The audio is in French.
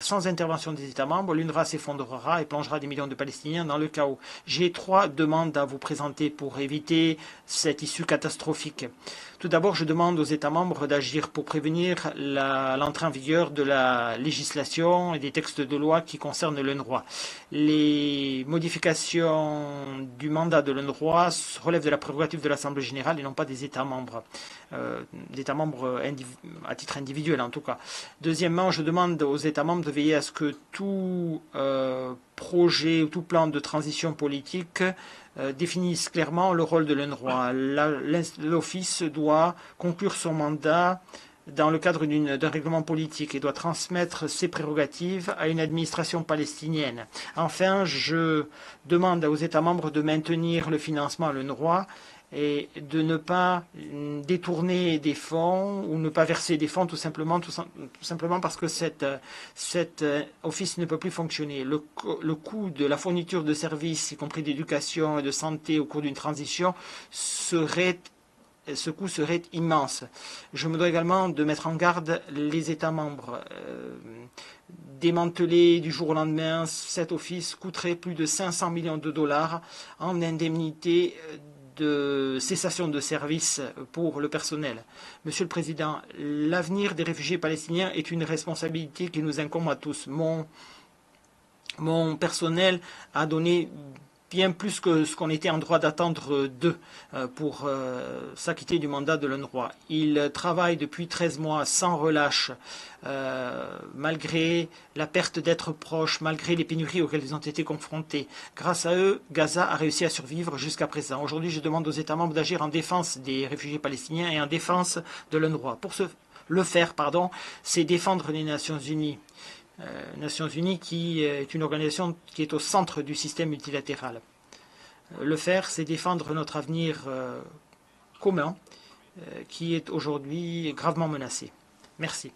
sans intervention des États membres, l'UNRWA s'effondrera et plongera des millions de Palestiniens dans le chaos. J'ai 3 demandes à vous présenter pour éviter cette issue catastrophique. Tout d'abord, je demande aux États membres d'agir pour prévenir l'entrée en vigueur de la législation et des textes de loi qui concernent l'UNRWA. Les modifications du mandat de l'UNRWA relèvent de la prérogative de l'Assemblée générale et non pas des États membres. À titre individuel en tout cas. Deuxièmement, je demande aux États membres de veiller à ce que tout projet ou tout plan de transition politique définissent clairement le rôle de l'UNRWA. L'Office doit conclure son mandat dans le cadre d'un règlement politique et doit transmettre ses prérogatives à une administration palestinienne. Enfin, je demande aux États membres de maintenir le financement à l'UNRWA et de ne pas détourner des fonds ou ne pas verser des fonds tout simplement parce que cet office ne peut plus fonctionner. Le coût de la fourniture de services, y compris d'éducation et de santé au cours d'une transition, ce coût serait immense. Je me dois également de mettre en garde les États membres. Démanteler du jour au lendemain cet office coûterait plus de 500 millions de dollars en indemnité de cessation de service pour le personnel. Monsieur le Président, l'avenir des réfugiés palestiniens est une responsabilité qui nous incombe à tous. Mon personnel a donné bien plus que ce qu'on était en droit d'attendre d'eux pour s'acquitter du mandat de l'UNRWA. Ils travaillent depuis 13 mois sans relâche, malgré la perte d'êtres proches, malgré les pénuries auxquelles ils ont été confrontés. Grâce à eux, Gaza a réussi à survivre jusqu'à présent. Aujourd'hui, je demande aux États membres d'agir en défense des réfugiés palestiniens et en défense de l'UNRWA. Pour le faire, c'est défendre les Nations Unies. Nations Unies qui est une organisation qui est au centre du système multilatéral. Le faire, c'est défendre notre avenir commun qui est aujourd'hui gravement menacé. Merci.